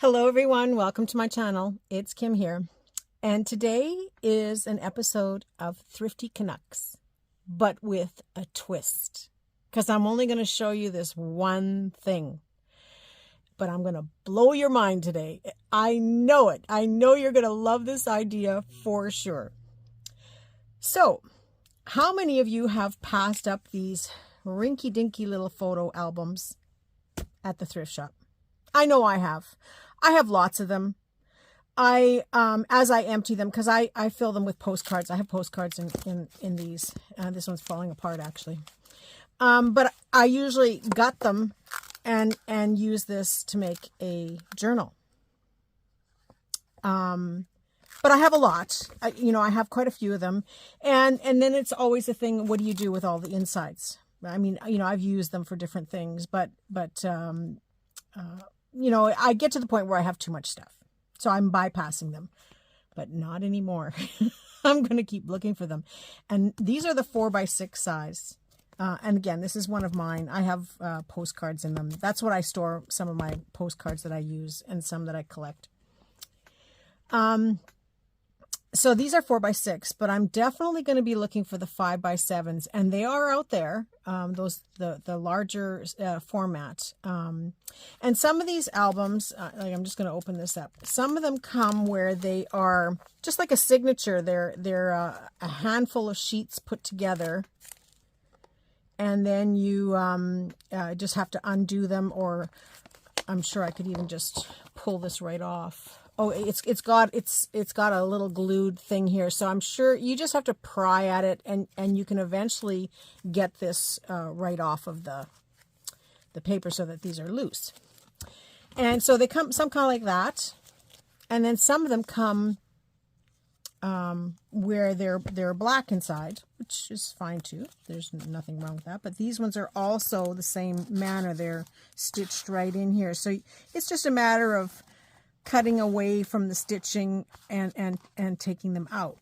Hello everyone, welcome to my channel. It's Kim here. And today is an episode of Thrifty Canucks, but with a twist. Because I'm only going to show you this one thing. But I'm going to blow your mind today. I know it. I know you're going to love this idea for sure. So, how many of you have passed up these rinky-dinky little photo albums at the thrift shop? I know I have. I have lots of them. As I empty them, because I fill them with postcards. I have postcards in these. This one's falling apart actually. But I usually gut them and use this to make a journal. But I have a lot. I have quite a few of them. And then it's always a thing, what do you do with all the insides? I mean, I've used them for different things, but I get to the point where I have too much stuff. So I'm bypassing them, but not anymore. I'm going to keep looking for them. And these are the 4x6 size. And again, this is one of mine. I have postcards in them. That's what I store some of my postcards that I use and some that I collect. So these are 4x6, but I'm definitely going to be looking for the 5x7s, and they are out there. The larger format. And some of these albums, I'm just going to open this up. Some of them come where they are just like a signature. They're a handful of sheets put together, and then you just have to undo them, or I'm sure I could even just pull this right off. Oh, it's got a little glued thing here, so I'm sure you just have to pry at it, and you can eventually get this right off of the paper so that these are loose. And so they come some kind of like that, and then some of them come where they're black inside, which is fine too. There's nothing wrong with that. But these ones are also the same manner. They're stitched right in here, so it's just a matter of cutting away from the stitching and taking them out.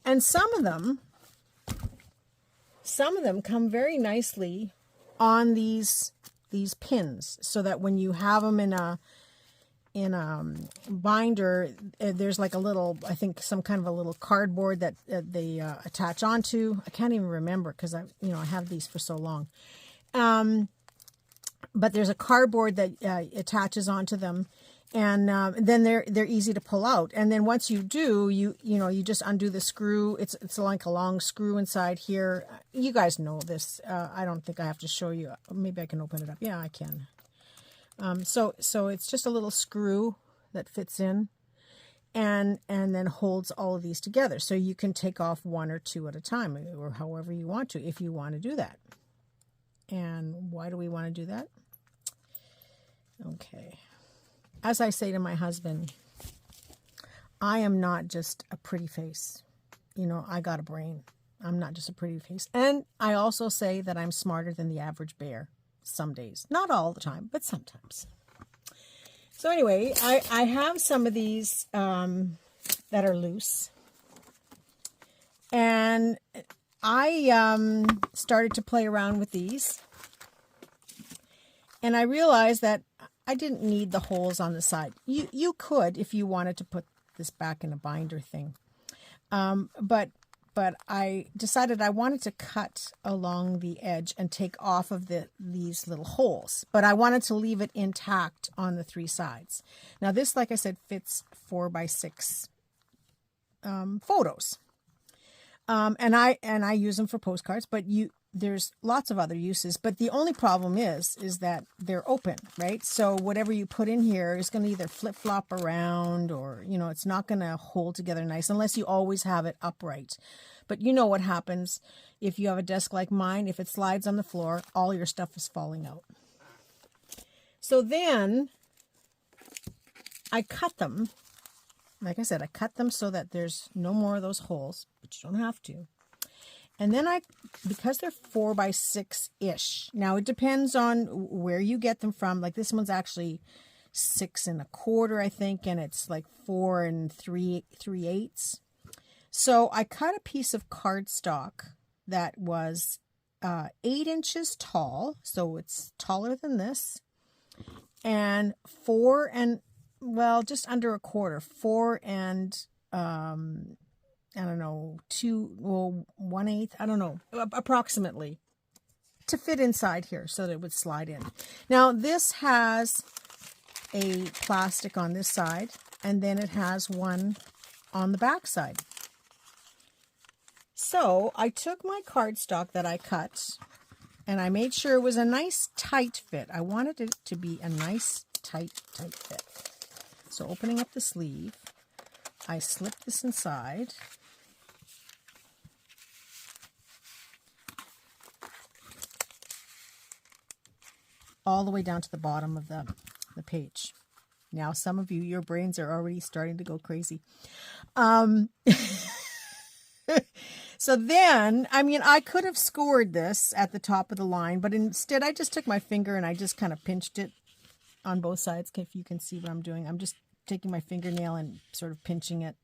And some of them come very nicely on these pins, so that when you have them in a binder, there's like a little, I think some kind of a little cardboard that they attach onto. I can't even remember because I have these for so long. But there's a cardboard that attaches onto them. And then they're easy to pull out. And then once you do, you just undo the screw. It's like a long screw inside here. You guys know this. I don't think I have to show you. Maybe I can open it up. Yeah, I can. So it's just a little screw that fits in, and then holds all of these together. So you can take off one or two at a time, or however you want to, if you want to do that. And why do we want to do that? Okay. As I say to my husband, I am not just a pretty face. I got a brain. I'm not just a pretty face. And I also say that I'm smarter than the average bear some days. Not all the time, but sometimes. So anyway, I have some of these that are loose. And I started to play around with these. And I realized that I didn't need the holes on the side. You could if you wanted to put this back in a binder thing. But I decided I wanted to cut along the edge and take off of these little holes. But I wanted to leave it intact on the three sides. Now this, like I said, fits 4x6 photos. And I use them for postcards, but there's lots of other uses, but the only problem is that they're open, right? So whatever you put in here is going to either flip-flop around, or, it's not going to hold together nice unless you always have it upright. But you know what happens if you have a desk like mine. If it slides on the floor, all your stuff is falling out. So then I cut them. Like I said, I cut them so that there's no more of those holes, but you don't have to. And then because they're 4x6-ish. Now it depends on where you get them from. Like this one's actually 6 1/4, I think, and it's like 4 3/8. So I cut a piece of cardstock that was 8 inches tall, so it's taller than this, and 4 and, well, just under a quarter, 4 and, I don't know, 1/8, I don't know, approximately, to fit inside here so that it would slide in. Now this has a plastic on this side, and then it has one on the back side. So I took my cardstock that I cut, and I made sure it was a nice tight fit. I wanted it to be a nice tight fit. So opening up the sleeve, I slip this inside. All the way down to the bottom of the page. Now, some of you, your brains are already starting to go crazy. So then, I mean, I could have scored this at the top of the line, but instead I just took my finger and I just kind of pinched it on both sides. If you can see what I'm doing, I'm just taking my fingernail and sort of pinching it.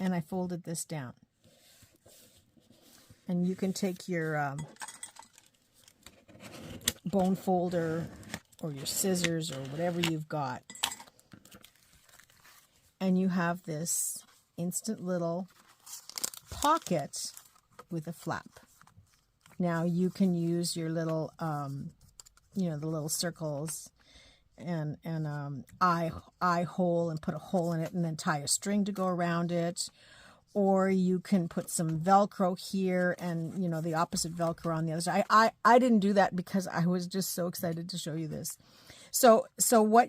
And I folded this down. And you can take your bone folder or your scissors or whatever you've got, and you have this instant little pocket with a flap. Now you can use your little you know, the little circles and eye hole, and put a hole in it and then tie a string to go around it. Or you can put some Velcro here and, you know, the opposite Velcro on the other side. I didn't do that because I was just so excited to show you this. So what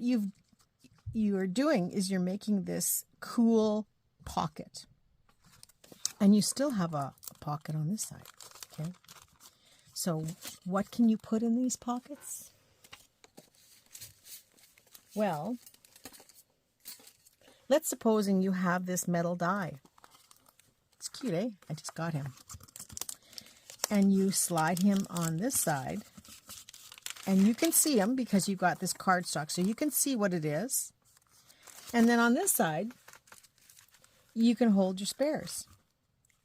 you're doing is you're making this cool pocket. And you still have a pocket on this side, okay? So what can you put in these pockets? Well, let's supposing you have this metal die. It's cute, eh? I just got him. And you slide him on this side. And you can see him because you've got this cardstock. So you can see what it is. And then on this side, you can hold your spares.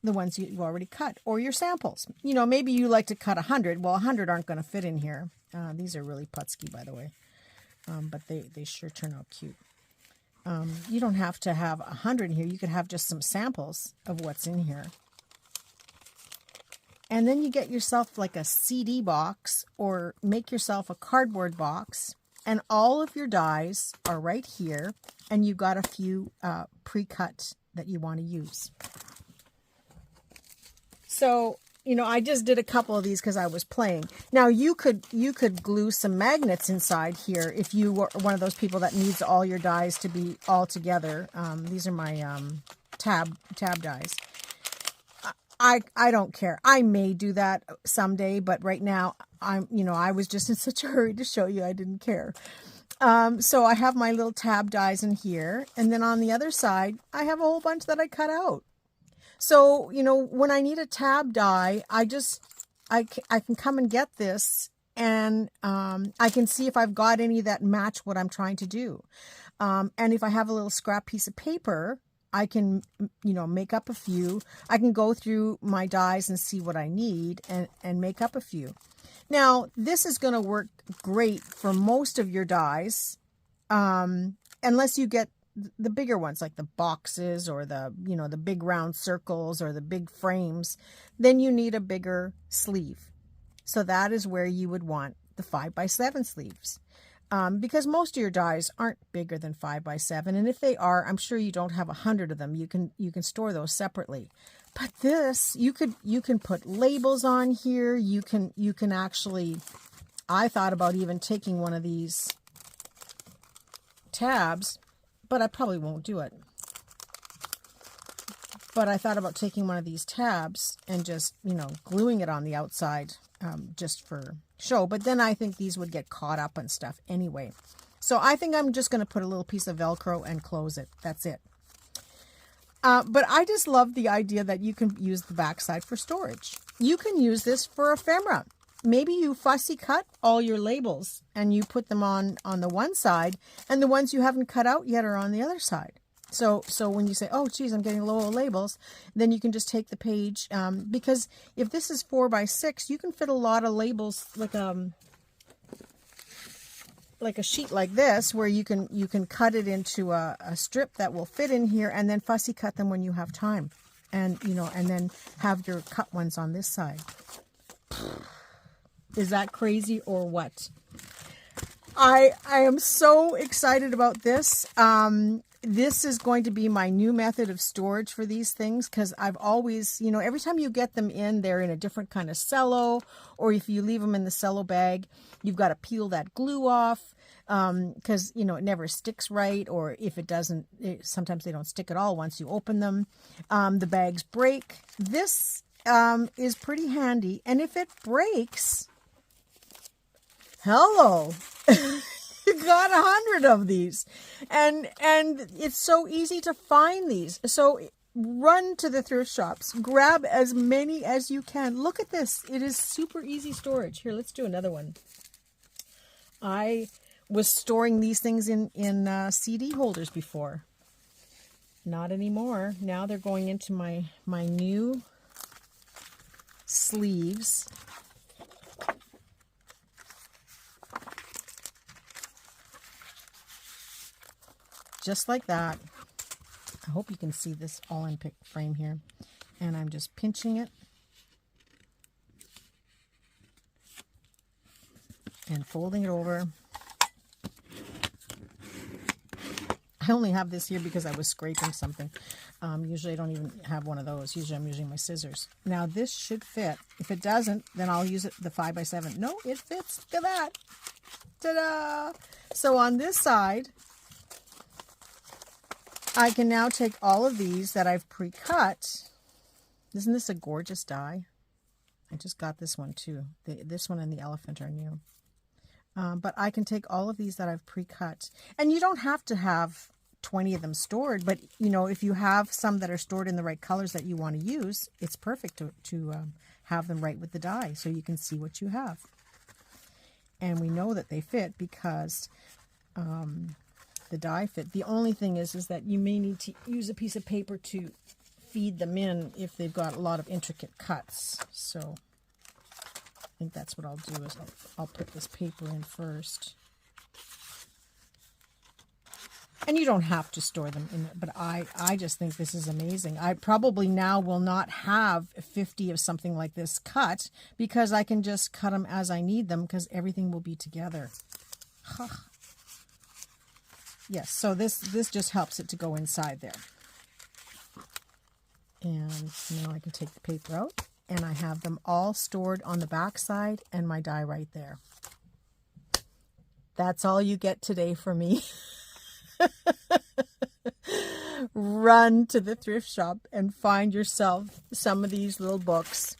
The ones you've already cut. Or your samples. You know, maybe you like to cut 100. Well, 100 aren't going to fit in here. These are really putsky, by the way. But they sure turn out cute. You don't have to have 100 here. You could have just some samples of what's in here. And then you get yourself like a CD box, or make yourself a cardboard box. And all of your dies are right here. And you've got a few pre-cut that you want to use. So, you know, I just did a couple of these because I was playing. Now, you could glue some magnets inside here if you were one of those people that needs all your dies to be all together. These are my tab dies. I don't care. I may do that someday, but right now I was just in such a hurry to show you I didn't care. So I have my little tab dies in here, and then on the other side I have a whole bunch that I cut out. So, you know, when I need a tab die, I can come and get this, and I can see if I've got any that match what I'm trying to do. And if I have a little scrap piece of paper, I can, you know, make up a few. I can go through my dies and see what I need and make up a few. Now, this is going to work great for most of your dies, unless you get the bigger ones, like the boxes or the, you know, the big round circles or the big frames. Then you need a bigger sleeve. So that is where you would want the 5x7 sleeves. Because most of your dies aren't bigger than 5x7, and if they are, I'm sure you don't have 100 of them. You can store those separately. But this, you can put labels on here. You can actually, I thought about even taking one of these tabs, but I probably won't do it. But I thought about taking one of these tabs and just, you know, gluing it on the outside, just for show. But then I think these would get caught up and stuff anyway. So I think I'm just going to put a little piece of Velcro and close it. That's it. But I just love the idea that you can use the backside for storage. You can use this for ephemera. Maybe you fussy cut all your labels and you put them on the one side, and the ones you haven't cut out yet are on the other side. So when you say, oh, geez, I'm getting low on labels, then you can just take the page. Because if this is 4x6, you can fit a lot of labels, like like a sheet like this where you can cut it into a strip that will fit in here, and then fussy cut them when you have time. And, and then have your cut ones on this side. Is that crazy or what? I am so excited about this. This is going to be my new method of storage for these things, because I've always, every time you get them in, they're in a different kind of cello, or if you leave them in the cello bag, you've got to peel that glue off, because, it never sticks right, or if it doesn't, sometimes they don't stick at all once you open them. The bags break. This is pretty handy, and if it breaks, hello. You got 100 of these, and it's so easy to find these. So run to the thrift shops, grab as many as you can. Look at this. It is super easy storage. Here, let's do another one. I was storing these things in CD holders before. Not anymore. Now they're going into my new sleeves. Just like that. I hope you can see this all in frame here. And I'm just pinching it and folding it over. I only have this here because I was scraping something. Usually I don't even have one of those. Usually I'm using my scissors. Now this should fit. If it doesn't, then I'll use it, the 5x7. No, it fits. Look at that. Ta-da! So on this side, I can now take all of these that I've pre-cut. Isn't this a gorgeous die? I just got this one too. This one and the elephant are new. But I can take all of these that I've pre-cut. And you don't have to have 20 of them stored, but if you have some that are stored in the right colors that you want to use, it's perfect to have them right with the die so you can see what you have. And we know that they fit because the die fit. The only thing is that you may need to use a piece of paper to feed them in if they've got a lot of intricate cuts. So I think that's what I'll do is I'll put this paper in first. And you don't have to store them in it, but I just think this is amazing. I probably now will not have 50 of something like this cut because I can just cut them as I need them because everything will be together. Huh. Yes, so this just helps it to go inside there. And now I can take the paper out, and I have them all stored on the back side and my die right there. That's all you get today from me. Run to the thrift shop and find yourself some of these little books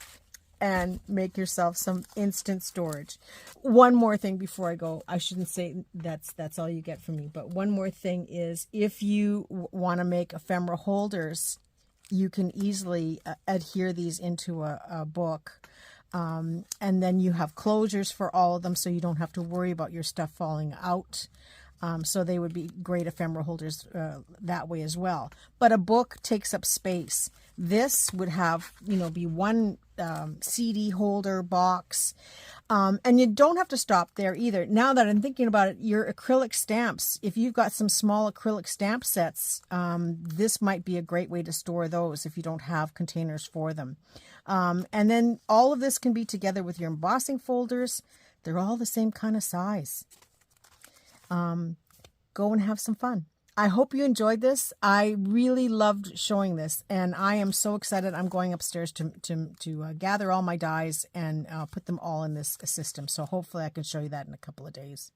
and make yourself some instant storage. One more thing before I go. I shouldn't say that's all you get from me, but one more thing is if you want to make ephemera holders, you can easily adhere these into a book. And then you have closures for all of them so you don't have to worry about your stuff falling out. So they would be great ephemera holders that way as well. But a book takes up space. This would have, be one CD holder box. And you don't have to stop there either. Now that I'm thinking about it, your acrylic stamps, if you've got some small acrylic stamp sets, this might be a great way to store those if you don't have containers for them. And then all of this can be together with your embossing folders. They're all the same kind of size. Go and have some fun. I hope you enjoyed this. I really loved showing this, and I am so excited. I'm going upstairs to gather all my dies and put them all in this system. So hopefully I can show you that in a couple of days.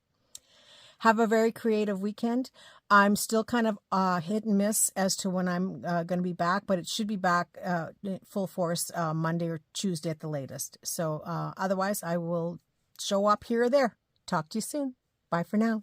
Have a very creative weekend. I'm still kind of hit and miss as to when I'm going to be back, but it should be back full force Monday or Tuesday at the latest. So otherwise, I will show up here or there. Talk to you soon. Bye for now.